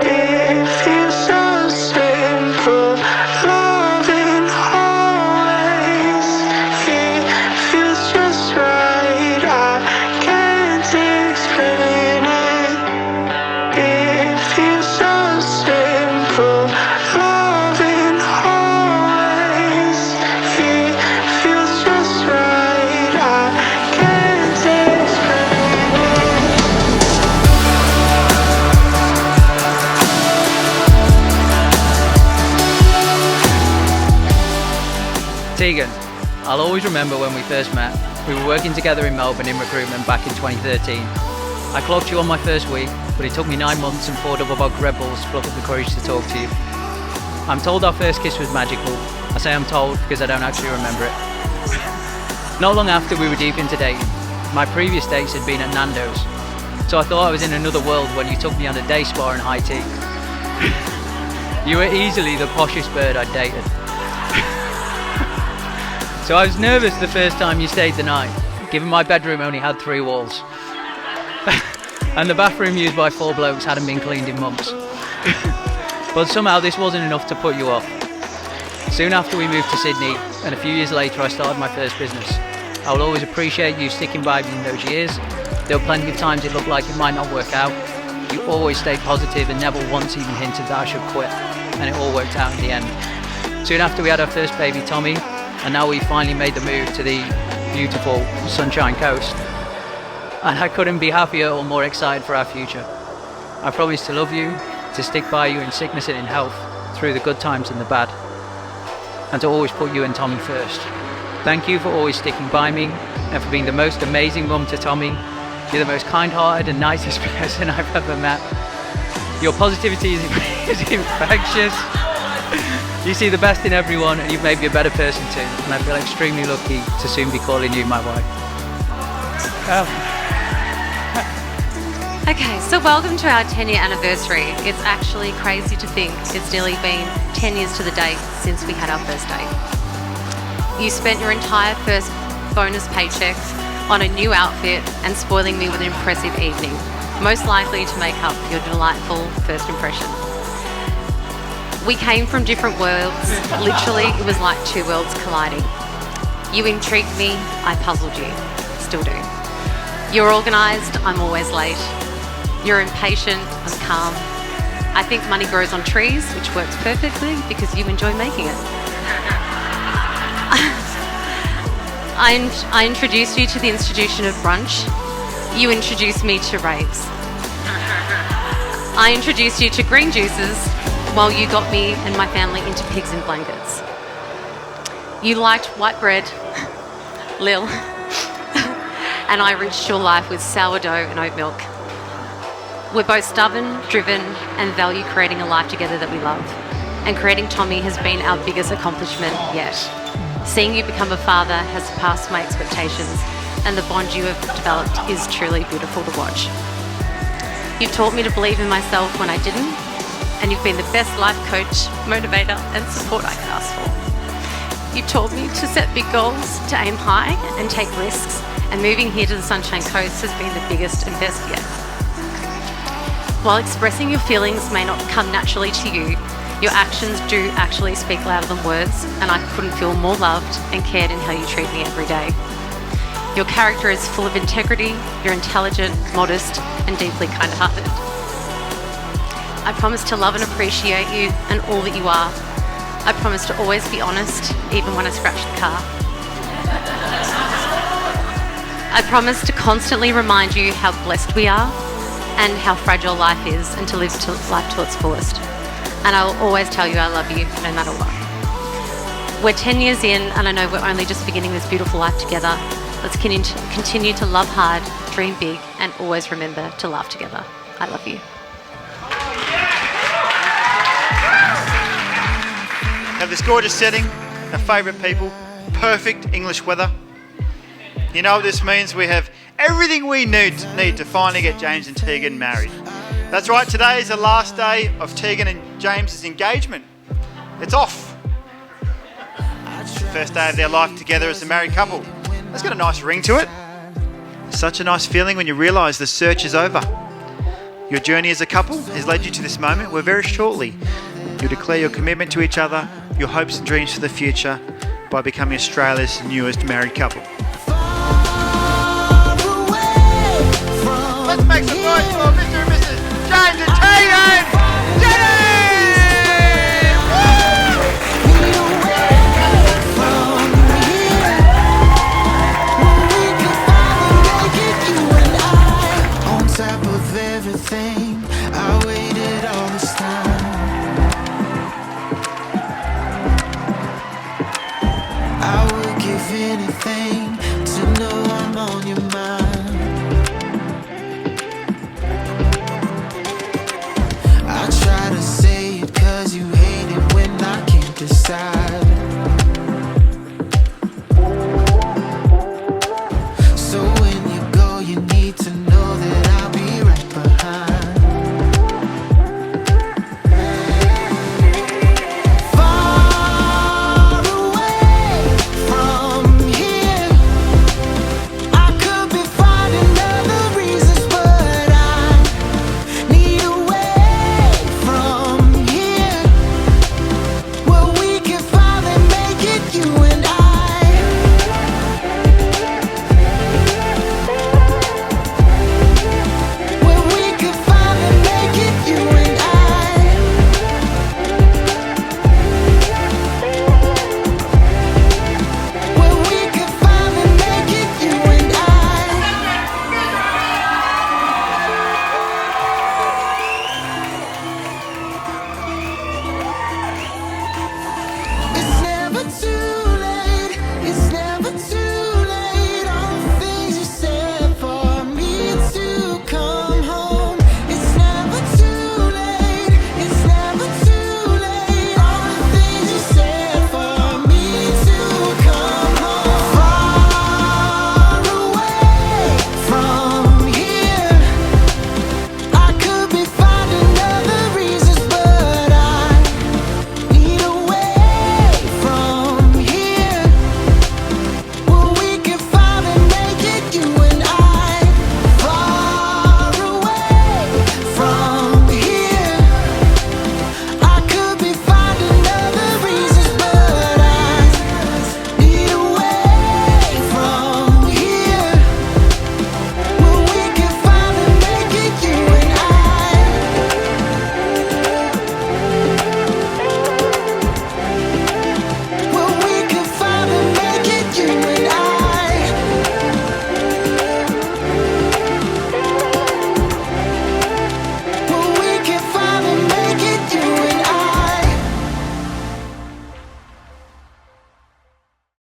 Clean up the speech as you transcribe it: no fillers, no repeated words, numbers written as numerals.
It feels so simple, loving always. It feels just right, I can't explain it. It feels so simple, loving always. It feels just right, I can't explain it. Tegan, I'll always remember when we first met. We were working together in Melbourne in recruitment back in 2013. I clocked you on my first week, but it took me 9 months and 4 double bog Red Bulls to pluck up the courage to talk to you. I'm told our first kiss was magical. I say I'm told because I don't actually remember it. Not long after, we were deep into dating. My previous dates had been at Nando's, so I thought I was in another world when you took me on a day spa and high tea. You were easily the poshest bird I'd dated. So I was nervous the first time you stayed the night, given my bedroom only had 3 walls. And the bathroom used by 4 blokes hadn't been cleaned in months. But somehow this wasn't enough to put you off. Soon after we moved to Sydney, and a few years later I started my first business. I will always appreciate you sticking by me in those years. There were plenty of times it looked like it might not work out. You always stayed positive and never once even hinted that I should quit. And it all worked out in the end. Soon after we had our first baby, Tommy, and now we finally made the move to the beautiful Sunshine Coast. And I couldn't be happier or more excited for our future. I promise to love you, to stick by you in sickness and in health, through the good times and the bad, and to always put you and Tommy first. Thank you for always sticking by me, and for being the most amazing mum to Tommy. You're the most kind-hearted and nicest person I've ever met. Your positivity is infectious. You see the best in everyone, and you've made me a better person too, and I feel extremely lucky to soon be calling you my wife. Okay, so welcome to our 10-year anniversary. It's actually crazy to think it's nearly been 10 years to the date since we had our first date. You spent your entire first bonus paycheck on a new outfit and spoiling me with an impressive evening, most likely to make up for your delightful first impression. We came from different worlds. Literally, it was like 2 worlds colliding. You intrigued me, I puzzled you. Still do. You're organised, I'm always late. You're impatient, I'm calm. I think money grows on trees, which works perfectly because you enjoy making it. I introduced you to the institution of brunch. You introduced me to raves. I introduced you to green juices, while you got me and my family into pigs in blankets. You liked white bread, Lil, and I enriched your life with sourdough and oat milk. We're both stubborn, driven, and value creating a life together that we love. And creating Tommy has been our biggest accomplishment yet. Seeing you become a father has surpassed my expectations, and the bond you have developed is truly beautiful to watch. You've taught me to believe in myself when I didn't, and you've been the best life coach, motivator, and support I could ask for. You taught me to set big goals, to aim high and take risks, and moving here to the Sunshine Coast has been the biggest and best yet. While expressing your feelings may not come naturally to you, your actions do actually speak louder than words, and I couldn't feel more loved and cared in how you treat me every day. Your character is full of integrity, you're intelligent, modest, and deeply kind-hearted. I promise to love and appreciate you and all that you are. I promise to always be honest, even when I scratch the car. I promise to constantly remind you how blessed we are and how fragile life is, and to live life to its fullest. And I will always tell you I love you no matter what. We're 10 years in, and I know we're only just beginning this beautiful life together. Let's continue to love hard, dream big, and always remember to laugh together. I love you. Have this gorgeous setting, our favourite people, perfect English weather. You know what this means? We have everything we need to finally get James and Tegan married. That's right, today is the last day of Tegan and James's engagement. It's off. First day of their life together as a married couple. It's got a nice ring to it. It's such a nice feeling when you realise the search is over. Your journey as a couple has led you to this moment where very shortly you'll declare your commitment to each other, your hopes and dreams for the future by becoming Australia's newest married couple. Let's make some noise for Mr. and Mrs. James and Tegan! Everything